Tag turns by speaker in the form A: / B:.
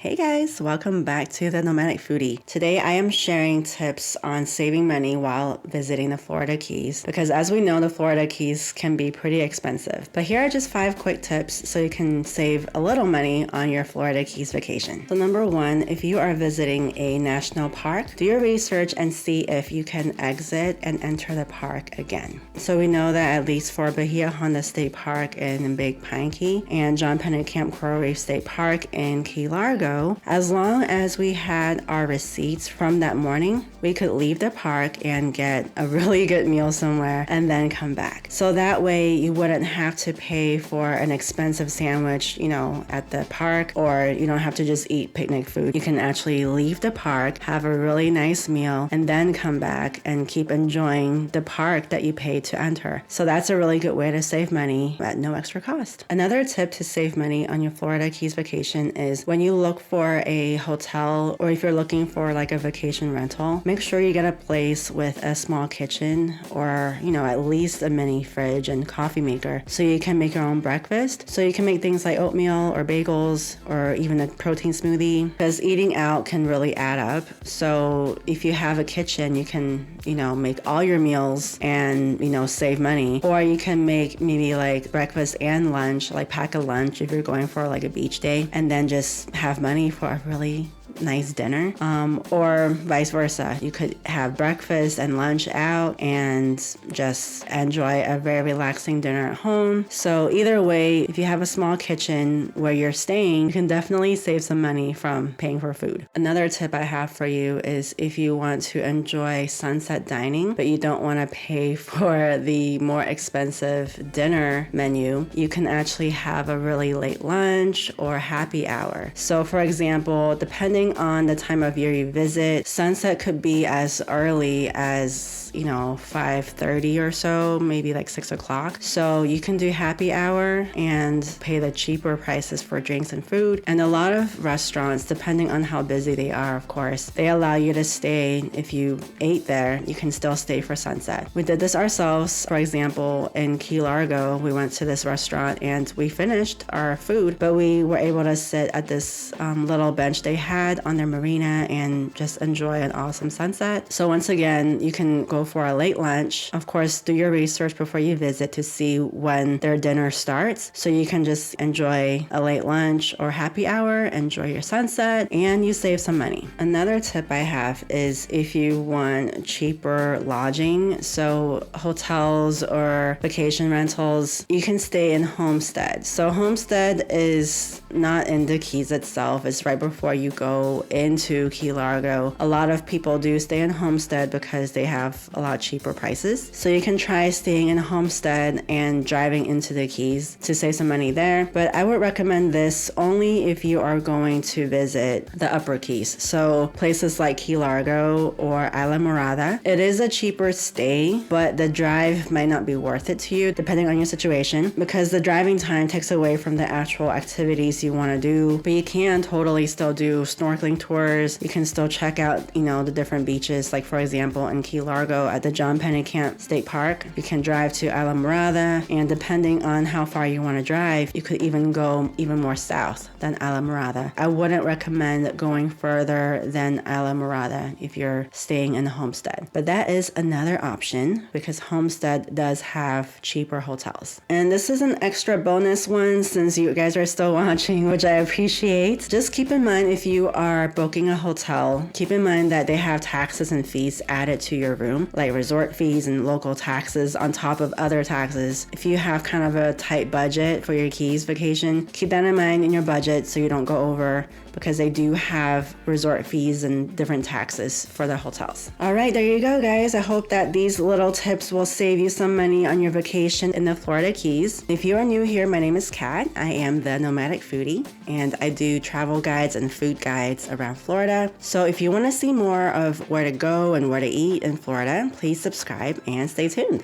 A: Hey guys, welcome back to the Nomadic Foodie. Today I am sharing tips on saving money while visiting the Florida Keys because as we know, the Florida Keys can be pretty expensive. But here are just 5 quick tips so you can save a little money on your Florida Keys vacation. So number 1, if you are visiting a national park, do your research and see if you can exit and enter the park again. So we know that at least for BAHIA Honda State Park in Big Pine Key and John PENNEKAMP Coral Reef State Park in Key Largo, as long as we had our receipts from that morning, we could leave the park and get a really good meal somewhere and then come back. So that way you wouldn't have to pay for an expensive sandwich, at the park, or you don't have to just eat picnic food. You can actually leave the park, have a really nice meal, and then come back and keep enjoying the park that you paid to enter. So that's a really good way to save money at no extra cost. Another tip to save money on your Florida Keys vacation is when you look for a hotel, or if you're looking for like a vacation rental, make sure you get a place with a small kitchen or at least a mini fridge and coffee maker so you can make your own breakfast. So you can make things like oatmeal or bagels or even a protein smoothie, because eating out can really add up. So if you have a kitchen, you can make all your meals and save money. Or you can make maybe like breakfast and lunch, like pack a lunch if you're going for like a beach day, and then just have money for a really nice dinner, or vice versa. You could have breakfast and lunch out and just enjoy a very relaxing dinner at home. So either way, if you have a small kitchen where you're staying, you can definitely save some money from paying for food. Another tip I have for you is if you want to enjoy sunset dining, but you don't want to pay for the more expensive dinner menu, you can actually have a really late lunch or happy hour. So for example, depending on the time of year you visit, sunset could be as early as 5:30 or so, maybe like 6 o'clock. So you can do happy hour and pay the cheaper prices for drinks and food. And a lot of restaurants, depending on how busy they are, of course, they allow you to stay. If you ate there, you can still stay for sunset. We did this ourselves. For example, in Key Largo, we went to this restaurant and we finished our food, but we were able to sit at this little bench they had on their marina and just enjoy an awesome sunset. So once again, you can go for a late lunch. Of course, do your research before you visit to see when their dinner starts, so you can just enjoy a late lunch or happy hour, enjoy your sunset, and you save some money. Another tip I have is if you want cheaper lodging, so hotels or vacation rentals, you can stay in Homestead. So Homestead is not in the Keys itself. It's right before you go into Key Largo. A lot of people do stay in Homestead because they have a lot cheaper prices. So you can try staying in Homestead and driving into the Keys to save some money there. But I would recommend this only if you are going to visit the Upper Keys. So places like Key Largo or Islamorada. It is a cheaper stay, but the drive might not be worth it to you depending on your situation, because the driving time takes away from the actual activities you want to do. But you can totally still do snorkeling tours. You can still check out, the different beaches. Like for example, in Key Largo at the John PENNEKAMP State Park, you can drive to Islamorada, and depending on how far you want to drive, you could even go even more south than Islamorada. I wouldn't recommend going further than Islamorada if you're staying in a homestead, but that is another option because Homestead does have cheaper hotels. And this is an extra bonus one since you guys are still watching, which I appreciate. Just keep in mind, if you are booking a hotel, keep in mind that they have taxes and fees added to your room, like resort fees and local taxes on top of other taxes. If you have kind of a tight budget for your Keys vacation, keep that in mind in your budget so you don't go over, because they do have resort fees and different taxes for the hotels. All right, there you go, guys. I hope that these little tips will save you some money on your vacation in the Florida Keys. If you are new here, my name is Kat. I am the Nomadic Foodie, and I do travel guides and food guides around Florida. So if you want to see more of where to go and where to eat in Florida, please subscribe and stay tuned.